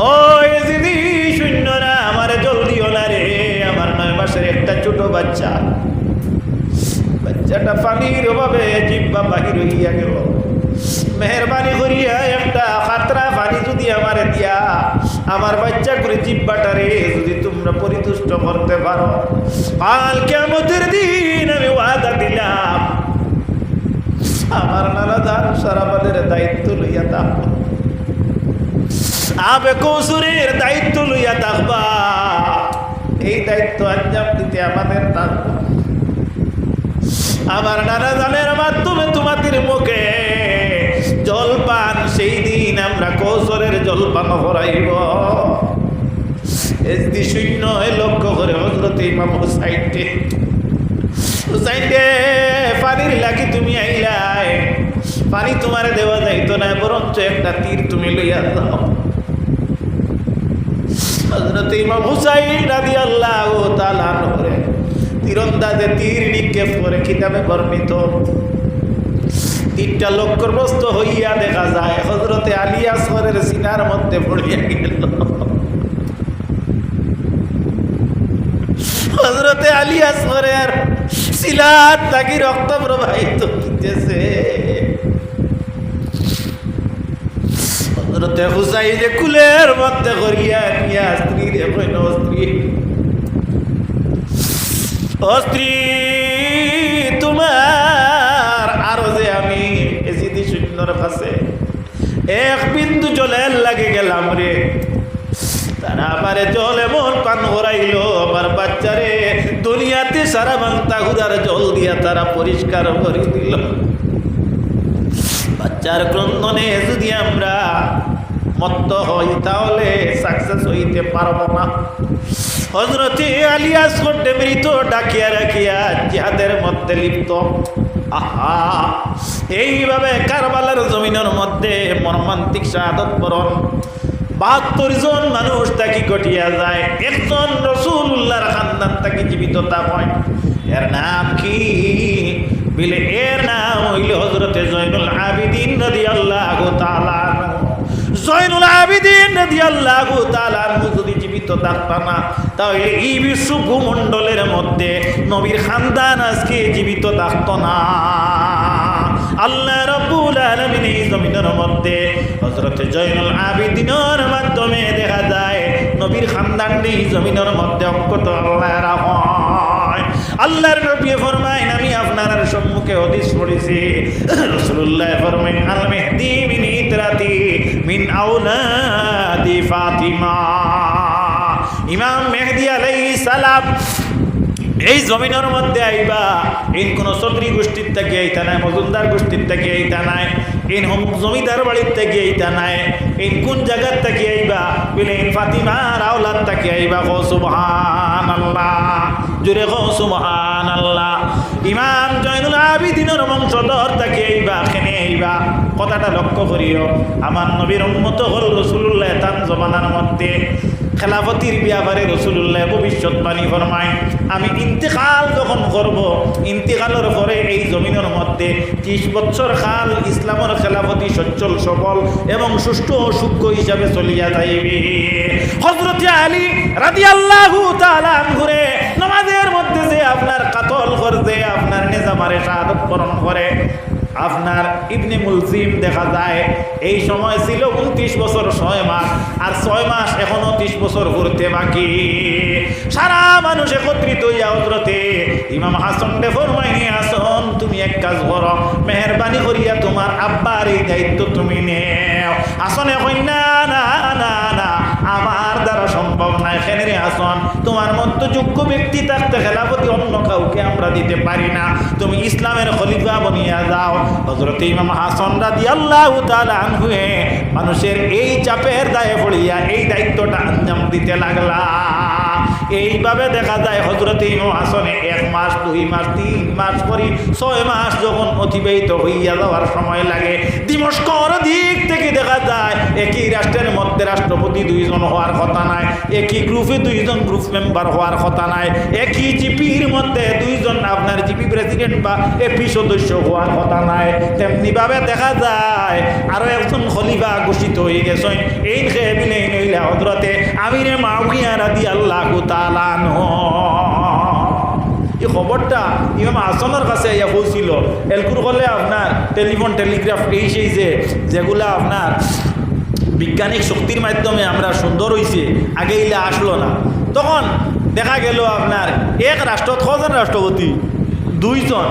S1: ও ইজিদি সৈন্যরা আমারে জল দিও না রে, আমার 9 মাসের একটা ছোট বাচ্চা, বাচ্চাটা পানির অভাবে জিহ্বা বাহির হইয়া গেল, মেহরবানি করিয়া একটা খাতরা পানি যদি আমারে দিয়া আমার বাচ্চা করে জিহ্বাটারে যদি তোমরা পরিতুষ্ট করতে পারো, কাল কিয়ামতের দিন আমি ওয়াদা দিলাম আমার নানা দান সারাবাদের দায়িত্ব লইয়া থাকবো, আবে কৌসুরের দায়িত্ব লইয়া থাকবা, এই দায়িত্ব আঞ্জাম দিতে আমাদের থাকবো। আমার নানা দানের মাধ্যমে তোমাদের মুখে জলপান, সেই দিন আমরা কৌশলের জলপান করাইব। এসদি শূন্য লক্ষ্য করে হযরত ইমাম হুসাইনকে, হুসাইনকে পানির লাগি তুমি আইলাই, পানি তোমারে দেওয়া যাইতো না, বরঞ্চ একটা তীর তুমি লইয়া যাও। হযরত ইমাম হুসাইন রাদিয়াল্লাহু তাআলা করে তীরন্দাজে তীর নিক্ষেপ করে কিতাবে বর্ণিত, তীরটা লক্ষ্যগ্রস্ত হইয়া দেখা যায় হযরতে আলী আসগরের সিনার মধ্যে পড়িয়া গেল। হযরতে আলী আসগরের সিলাত থাকি রক্ত প্রবাহিত হইতেছে। হযরতে হুসাইন কুলের মধ্যে করিয়া নিয়া স্ত্রীরে কইল, স্ত্রী তোমার আরো যে আমি এজিদি শূন্যর কাছে এক বিন্দু জলের লাগে গেলাম রে, তারা আমারে জল এমন পান করাইল, আমার বাচ্চারে দুনিয়াতে সারা বাংতা ঘুরার জল দিয়া তারা পরিষ্কার করে দিল। বাচ্চার ক্রন্দনে যদি আমরা মত্ত হই তাহলে সাকসেস হইতে পারবো না। হযরতে আলী আসগর মৃত ডাকিয়া রাখিয়া জিহাদের মধ্যে লিপ্ত। আহা, এইভাবে কারবালার জমিনের মধ্যে মর্মান্তিক শাহাদত বরণ 72 জন মানুষ তাকে ঘটিয়া যায়, একজন রাসূলুল্লাহর খানদান তাকে জীবিত তা হয়। এর নাম কি বলে? এর নাম হইল হযরতে জয়নুল আবিদিন রাদিয়াল্লাহু তাআলা। জয়নুল আবিদিন রাদিয়াল্লাহু তাআলা যদি জীবিত থাকতা না, তাহলে এই বিশ্ব ভূমণ্ডলের মধ্যে নবীর খানদান আজকে জীবিত থাকতো না। আল্লাহ রাব্বুল আলামিন এই জমিনের মধ্যে হযরত জয়নুল আবেদিনের মাধ্যমে দেখা যায় নবীর খানদানটি জমিনের মধ্যে অক্ষত আল্লাহ রাখয়। আল্লাহর নবী ফরমায়েন, আমি আপনার সম্মুখে হাদিস পড়েছি, রাসূলুল্লাহ ফরমায়েন, আল মেহদি মিন ইতরাতি মিন আওলাদি ফাতিমা। ইমাম মেহদি আলাইহিস সালাম এই জমিনের মধ্যে আইবা, ইন কোন চৌধুরী গোষ্ঠীর থেকে এইটা নাই, মজুমদার গোষ্ঠীর থেকে এইটা নাই, ইন জমিদার বাড়ির থেকে এইটা নাই, ইন কোন জায়গার থেকে আইবা বলে ইন ফাতিমার আওলাদ থেকে আইবা। গো সুবহানাল্লাহ, জোরে গো সুবহানাল্লাহ। ইমাম জয়নুল আবেদিনের বংশধর থেকে আইবা, কেনে আইবা কথাটা লক্ষ্য করিও। আমার নবীর উম্মত হল রাসূলুল্লাহ তার জমানার মধ্যে খেলাফতির ব্যাপারে রাসূলুল্লাহ ভবিষ্যৎবাণী ফরমায়, আমি ইন্তেকাল যখন করব, ইন্তেকালের পরে এই জমিনের মধ্যে 30 বছর কাল ইসলামের খেলাফতি সচ্ছল সবল এবং সুষ্ঠু ও সূক্ষ্ম হিসাবে চলিয়া যাইবে। হযরত আলী রাদিয়াল্লাহু তাআলা আনহুরে নামাজের মধ্যে যে আপনার কাতল করতে আপনার নিজামারে শাহাদত বরণ করে, আপনার ইবনে মুলজিম দেখা যায় এই সময় ছিল 29 বছর 6 মাস, আর 6 মাস এখনো 30 বছর ঘুরতে বাকি। সারা মানুষ একত্রিত হইয়া হযরতে ইমাম হাসান রে ফরমাইনি, হাসান তুমি এক কাজ করো, মেহেরবানি করিয়া তোমার আব্বার এই দায়িত্ব তুমি নেও। হাসানে কই, না না না না, আমার দ্বারা সম্ভব না। এখানে রে হাসান, তোমার মতো যোগ্য ব্যক্তি থাকতে খেলাফতি অন্য কাউকে আমরা দিতে পারি না, তুমি ইসলামের খলিফা বনিয়া যাও। হযরত ইমাম হাসান রাদিয়াল্লাহু তাআলা আনহু মানুষের এই চাপের দায়ে পড়িয়া এই দায়িত্বটা আঞ্জাম দিতে লাগলা। এইভাবে দেখা যায় হযরত ইমাম হাসানে 1 মাস 2 মাস 3 মাস পরি 6 মাস যখন অতিবাহিত হইয়া যাওয়ার সময় লাগে, দিমস্কর দিক থেকে দেখা যায় একই রাষ্ট্রের মধ্যে রাষ্ট্রপতি 2 জন হওয়ার কথা নাই, একই গ্রুপে 2 জন গ্রুপ মেম্বার হওয়ার কথা নাই, একই জিপির মধ্যে 2 জন আপনার জিপি প্রেসিডেন্ট বা এপি সদস্য হওয়ার কথা নাই। তেমনি ভাবে দেখা যায় আরো একজন খলিফা ঘোষিত হয়ে গেছেন, এই খেবিলে নইলা হযরতে আমিরে মুআবিয়া রাদিয়াল্লাহু তাআলা আনহু। এই খবরটা ইমাম হাসানের কাছে ইয়া পৌঁছিল। এলকুর করলে আপনার টেলিফোন টেলিগ্রাফ এই সেই যেগুলা আপনার বিজ্ঞানিক শক্তির মাধ্যমে আমরা সুন্দর হয়েছে, আগে ইলা আসলো না। তখন দেখা গেল আপনার এক রাষ্ট্র 6 জন রাষ্ট্রপতি, 2 জন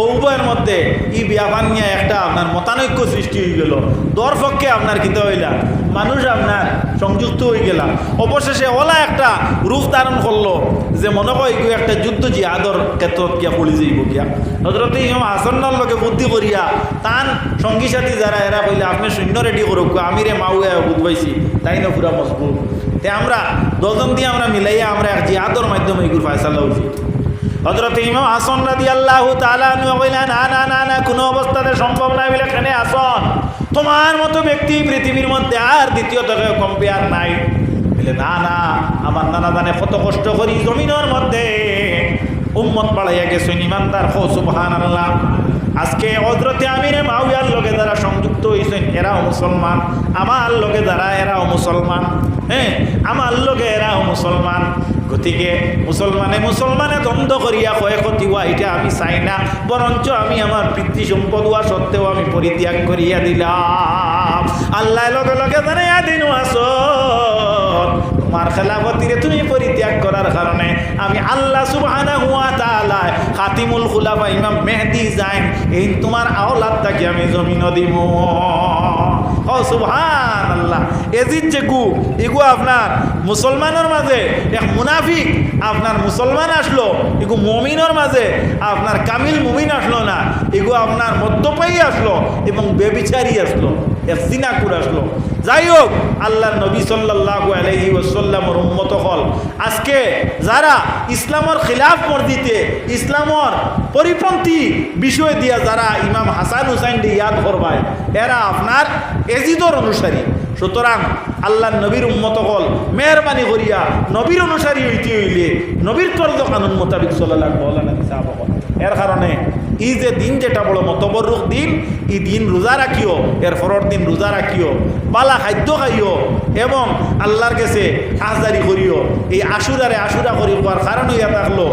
S1: উভয়ের মধ্যে এই ব্যাপার নিয়ে একটা আপনার মতানৈক্য সৃষ্টি হয়ে গেল। দরপক্ষে আপনার কিতা হইলা, মানুষ আপনার সংযুক্ত হয়ে গেলাম। অবশেষে ওলা একটা রূপ ধারণ করলো যে মনে হয় একটা যুদ্ধ জিহাদর ক্ষেত্রত গিয়া পড়ি যাইব গিয়া। হযরত ইমাম হাসানের লগে বুদ্ধি করিয়া তান সঙ্গী সাথী যারা এরা কইলে আপনি সৈন্য রেডি করুক, আমি রে মাউয়া বুঝবাইছি তাই না পুরা মজবুত। তে আমরা 10 জন দিয়ে আমরা মিলাইয়া আমরা এক জিহাদর মাধ্যমে এগুলো ফায়সালা হয়েছি। হযরত ইমাম হাসান রাদিয়াল্লাহু তাআলা আনহু কইলেন, না না না না, কোনো অবস্থাতে সম্ভব না। বলে কেন হাসান, তোমার মতো ব্যক্তি পৃথিবীর মধ্যে আর দ্বিতীয় থেকে কম্পেয়ার নাই। বলে না না, আমার নানা জানে কত কষ্ট করি জমিনের মধ্যে উম্মত বাড়াইয়া গেছেন ইমানদার। হো সুবহানাল্লাহ। আজকে হযরতে আমিরে মুআবিয়ার লগে যারা সংযুক্ত হয়েছেন এরাও মুসলমান, আমার লগে যারা এরাও মুসলমান, হ্যাঁ আমার লগে এরাও মুসলমান। গতিকে মুসলমানে দ্বন্দ্ব করিয়া ক্ষয়ক্ষতি হওয়া এটা আমি চাই না, বরঞ্চ আমি আমার পিতৃ সম্পদ হওয়া সত্ত্বেও আমি পরিত্যাগ করিয়া দিলাম। আল্লাহ লগে লগে জানাইয়া দিন আসো, তোমার খেলাফতিরে তুমি পরিত্যাগ করার কারণে আমি আল্লাহ সুবহানাহু ওয়া তাআলা খাতিমুল খুলাফা ইমাম মেহদি যাইন এই তোমার আওলাদটাকে আমি জমিন দিব। ও সুবহানাল্লাহ। এজিদ যে এগু আপনার মুসলমানের মাঝে এক মুনাফিক আপনার মুসলমান আসলো, এগু মুমিনের মাঝে আপনার কামিল মুমিন আসলো না, এগু আপনার মধ্যপায়ী আসলো এবং বেবিচারী আসলো, এক জিনাকুর আসলো। যাই হোক, আল্লাহর নবী সাল্লাল্লাহু আলাইহি ওয়াসাল্লামের উম্মত হল আজকে যারা ইসলামের খিলাফ মর্জিতে ইসলামের পরিপন্থী বিষয় দিয়া যারা ইমাম হাসান হুসাইন ইয়াদ করবায় এরা আপনার এজিদর অনুসারী। সুতরাং আল্লাহ নবীর উম্মত হল মেহরবানি করিয়া নবীর অনুসারী হইতে হইলে নবীর তর্জ কানুন মোতাবিক সাল্লাল্লাহু আলাইহি ওয়াসাল্লাম। এর কারণে এই যে দিন যেটা বড় মতবরুক দিন, এই দিন রোজা রাখিও, এর পরের দিন রোজা রাখিও, বালা খাদ্য খাইও এবং আল্লাহর কাছে হাজারি করিও। এই আশুরারে আশুরা করি হওয়ার কারণ হইয়া থাকলো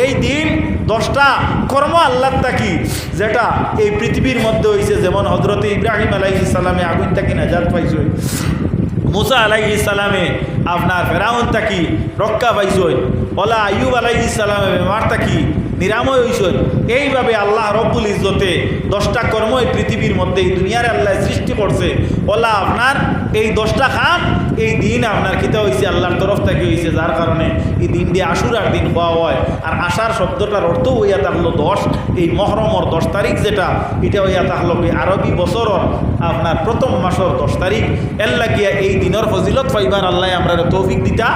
S1: এই দিন 10টা কর্ম আল্লাহর তাকি যেটা এই পৃথিবীর মধ্যে হয়েছে। যেমন হজরত ইব্রাহিম আলাইহিস সালামে আগুন তাকি নাজাত পাইছে, মুসা আলাইহিস সালামে আপনার ফেরাউন তাকি রক্ষা পাইছেন, ওলা আইয়ুব আলাইহিস সালামে বেমার তাকি নিরাময় হইছেন। এইভাবে আল্লাহ রব্বুল ইজ্জতে 10টা কর্ম এই পৃথিবীর মধ্যে এই দুনিয়ার আল্লাহ সৃষ্টি করছে। ওলা আপনার এই 10টা কাম এই দিন আপনার কিতা হয়েছে আল্লাহর তরফ থেকে হয়েছে, যার কারণে এই দিন দিয়ে আশুরার দিন হওয়া হয়। আর আশার শব্দটার অর্থ হইয়া থাকলো 10, এই মহরমর 10 তারিখ যেটা এটা হইয়া থাকলো আরবি বছরের আপনার প্রথম মাসের 10 তারিখ। এর লাগিয়া এই দিনের ফজিলত পাইবার আল্লাহ আমরা তৌফিক দিতা।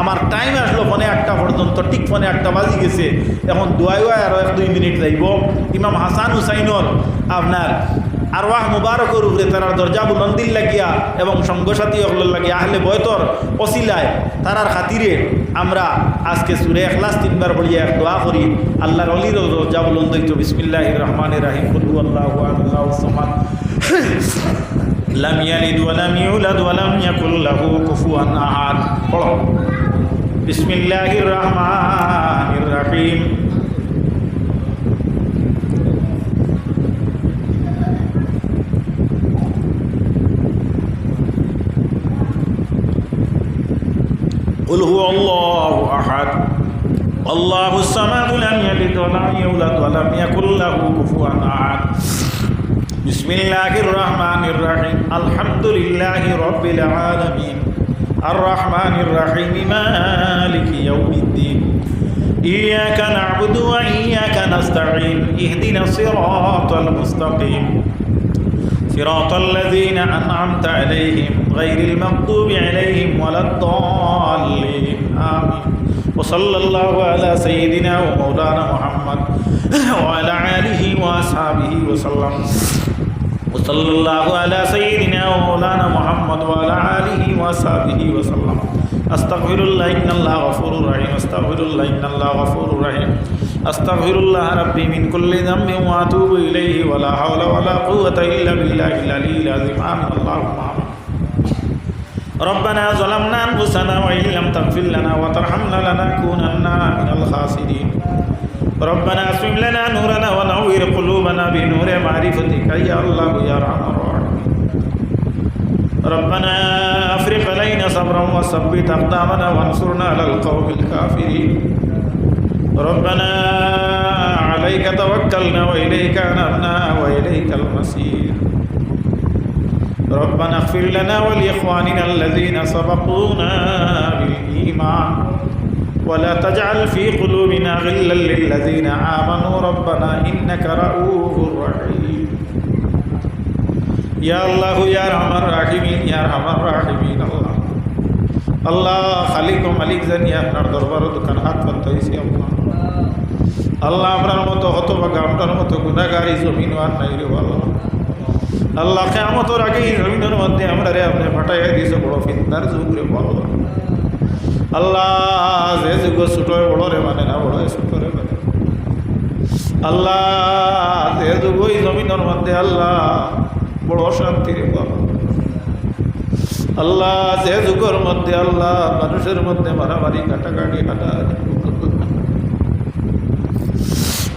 S1: আমার টাইম আসলো ফোনে 1টা পর্যন্ত, ঠিক ফোনে 1টা বাজি গেছে। এখন দোয়াই আরও 1-2 মিনিট যাইব। ইমাম হাসান হুসাইনর আপনার আরওয়াহ মুবারকর উপরে তারার দরজা বুলন্দির লাগিয়া এবং সঙ্গসাথী অগলের লাগিয়া আহলে বয়তর ওসিলায় তারার খাতিরে আমরা আজকে সূরা ইখলাস 3বার বলিয়া এক দোয়া করি। আল্লাহর ওলির দরজা বুলন্দ হইতো। বিসমিল্লাহির রহমানির রহিম। কুল হুয়াল্লাহু আল্লাহু সামাদ লাম ইয়ালিদ ওয়া লাম ইউলাদ ওয়া লাম ইয়াকুল লাহু কুফুয়ান আহাদ। পড়ো বিসমিল্লাহির রহমানির রহিম। قل هو الله أحد الله الصمد لم يلد ولم يولد ولم يكن له كفوا أحد بسم الله الرحمن الرحيم الحمد لله رب العالمين الرحمن الرحيم مالك يوم الدين إياك نعبد وإياك نستعين اهدنا الصراط المستقيم صراط الذين أنعمت عليهم غير المغضوب عليهم ولا الضالين آمين وصلى الله على سيدنا ومولانا محمد وعلى آله وأصحابه وسلم وصلى الله على سيدنا ومولانا محمد وعلى آله وأصحابه وسلم أستغفر الله إن الله غفور رحيم أستغفر الله إن الله غفور رحيم أستغفر الله ربي من كل ذنب وأتوب إليه ولا حول ولا قوة إلا بالله العلي العظيم آمين اللهم آمين ربنا ظلمنا أنفسنا وإن لم تغفر لنا وترحمنا لنكونن من الخاسرين ربنا أسلم لنا نورنا ونور قلوبنا بنور معرفتك يا الله يا أرحم الراحمين ربنا أفرغ علينا صبرا وثبت أقدامنا وانصرنا على القوم الكافرين ربنا عليك توكلنا وإليك أنبنا وإليك المصير ربنا اغفر لنا ولإخواننا الذين سبقونا بالإيمان ولا تجعل في قلوبنا غلا للذين آمنوا ربنا إنك رؤوف رحيم يا الله يا أرحم الراحمين يا أرحم الراحمين الله الله خالق ومالك জানি আপনার দরবারে দোকান হাত পাতইছি আল্লাহ আল্লাহ আমরার মতো হতভাগা আমরার মতো গুনাহগার এই জমিন আর নাই রে আল্লাহ আল্লাহ কিয়ামতের আগে এই জমিনের মধ্যে আমরারে আপনি ফাটাইয়া দিয়েছে বড় ফিতনার যুগ রে আল্লাহ আল্লাহ যে যুগ ছোট বড় রে মানে না বড় ছোট রে মানে আল্লাহ যে যুগ এই জমিনের মধ্যে আল্লাহ বড় শান্তি রে আল্লাহ যে যুগের মধ্যে আল্লাহ মানুষের মধ্যে মারামারি কাটাকাটি হাঁটাহাঁটি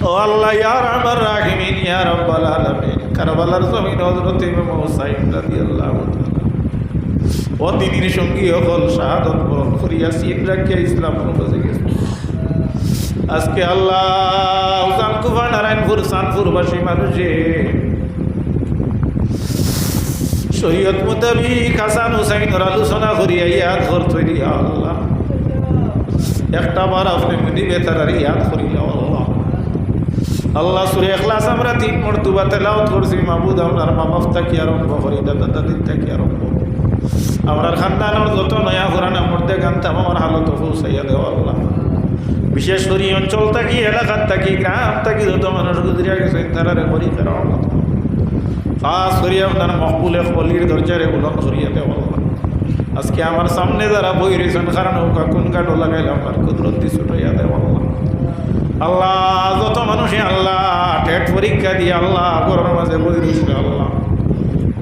S1: ও আল্লাহ ইয়া আরহামার রাহিমিন ইয়া রাব্বাল আলামিন কারবালার জমিন হযরত ইমাম হুসাইন রাদিয়াল্লাহু তাআলা ও দিনের সঙ্গী হল শাহাদত বরণ করিয়া সিন রাখিয়া ইসলাম প্রবেশে গেছে আজকে আল্লাহ হুসান কুফা নারায়ণপুর সানপুরবাসী মানুষে শরীয়ত মোতাবিক হাসান হুসাইনের আলোচনা করিয়া ইয়াদ করতে দিয়া আল্লাহ একটা বার আপনি মিলিবে তার ইয়াদ করিলা আল্লাহ আল্লাহ সূরা ইখলাস আমরা 3 মর্তবা তেলাওয়াত করছি মাবুদ আপনার মা বাপ থেকে আরম্ভ করি দাদা দাদির থেকে আরম্ভ আমরার খানদানের যত নয়া কোরআনের মধ্যে গান তাম আমার হালত পৌঁছাইয়া দেও আল্লাহ বিশেষ করে এই অঞ্চল থাকি, এলাকার থাকি, গ্রাম থাকি যত মানুষ গুজরিয়া গেছে তারারে করি তারা খাস করি আপনার মকবুলে কলির দরজারে বুলন করিয়া দেব। আজকে আমার সামনে যারা বই রয়েছেন কারণ নৌকা কোন কাঠও লাগাইলে আমার কুদরতি ছুটাইয়া দেব। আল্লাহ যত মানুষে আল্লাহ টেট পরীক্ষা দিয়ে আল্লাহ গরমের মাঝে বই রয়েছে আল্লাহ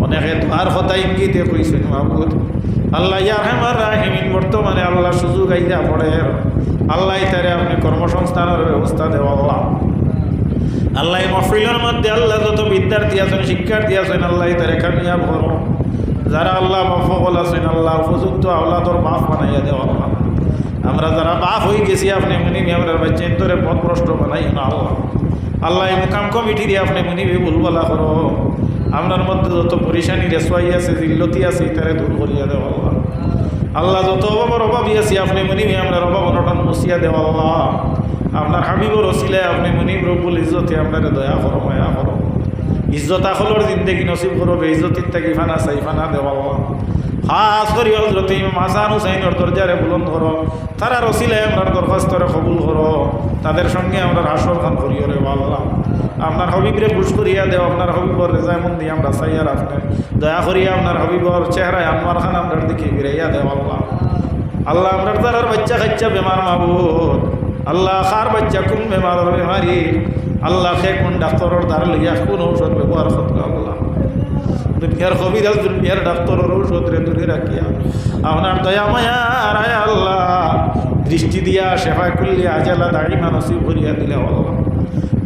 S1: অনেকে তোমার কথা ইঙ্গিতে কইছেন মাহবুদ আল্লাহ ইয়ারহামার রাহিমিন বর্তমানে আল্লাহ সুযোগ আইয়া পড়ে আল্লাহ তারে আপনি কর্মসংস্থানের ব্যবস্থা দেওয়া আল্লাহ। আল্লাহ মহফিলের মধ্যে আল্লাহ যত বিদ্যার্থী আছেন শিক্ষার্থী আছেন আল্লাহ তারে কামিয়াব করো। যারা আল্লাহ মফল আছেন আল্লাহ উপযুক্ত আল্লাহর বাপ বানাইয়া দেওয়া আল্লাহ। আমরা যারা বাপ হয়ে গেছি আপনি মুনিবি আমরা বাচ্চেন তোরে পথভ্রষ্ট বানাই না আল্লাহ। আল্লাহ এই মুকাম কমিটি দিয়ে আপনি মুনিবি ভুলবলা করো। আপনার মধ্যে যত পরিশানি রেসোয়াই আছে জিল্লতি আছে তারে দূর করিয়া দেওয়া আল্লাহ। আল্লাহ যত অভাবের অভাবই আছি আপনি মুনিবি আমরা অভাব অনটন মুছিয়া দেওয়া আল্লাহ। আপনার হাবিবর ওসিলায় আপনি মুনিব রব্বুল ইজ্জতে আপনারে দয়া করো মায়া করো। ইজ্জত আখলর জিন্দেগি নসিব করো বেইজ্জতির থাকি ফানা চাই ফানা দেওয়া আল্লাহ। খাস করি হজরত ইমাম হাসান হুসাইনের দরজারে বুলন্দ করো। তারা রসিলায় আপনার দরখাস্তরে কবুল করো। তাদের সঙ্গে আমরা হাসর খান করিও রে আল্লাহ। আপনার হবিবরে খুশ করিয়া দেও। আপনার হবিবর রেজামন্দি আমরা চাইয়ার আপনি দয়া করিয়া আপনার হবিবর চেহারায় আনোয়ার খান আপনার দিকে ফিরাইয়া দেও আল্লাহ। আল্লাহ আপনার তারার বাচ্চা কাচ্চা বেমার মাহবুদ আল্লাহ খার বাচ্চা কোন বেমারের বেমারি আল্লাহ সে কোন ডাক্তারের দ্বার লইয়া কোন ঔষধ ব্যবহার করতে আল্লাহ দুনিয়ার কবিরাজ দুনিয়ার ডাক্তারের ঔষধ রে দূরে রাখিয়া আপনার দয়া মায়া রায় আল্লাহ দৃষ্টি দিয়া সেবা করলে আজালা দাড়িমা নসিব করিয়া দিলে আল্লাহ।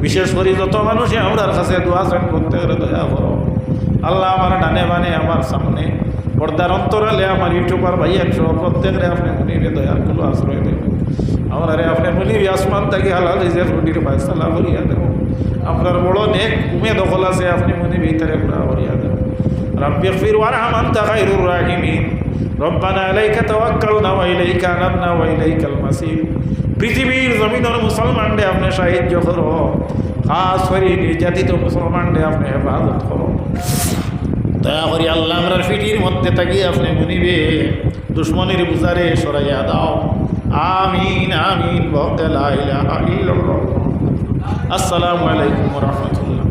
S1: বিশেষ করে যত মানুষে আমার কাছে দোয়া চান প্রত্যেকের দয়া করো আল্লাহ। আমার ডানে বানে আমার সামনে পর্দার অন্তরালে আমার ইউটিউবার ভাইয়ের সহ প্রত্যেকের আপনি মুনিরে দয়ার গুলো আশ্রয় দেবেন। আমার আপনি মুনির আসমান থাকি হালাল যে রুটির ফায়সালা করিয়া দেব। আপনার বড় নেক উমে দখল আছে আপনি মুনি ভিতরে পুরা করিয়া দেব। رب اغفر وارحم أنت خير الراحمين ربنا عليك توكلنا وإليك أنبنا وإليك المصير। পৃথিবীর জমিনের মুসলমানদের আপনি সাহায্য করো। খাস করে নির্যাতিত মুসলমানদের আপনি হেফাজত করো দয়া করি আল্লাহ। আমরা ফিটির মধ্যে থাকি আপনি মুনিবে দুশ্মনের বুঝারে সরাইয়া দাও। আমিন আমিন। আসসালামু আলাইকুম ওয়া রাহমাতুল্লাহ।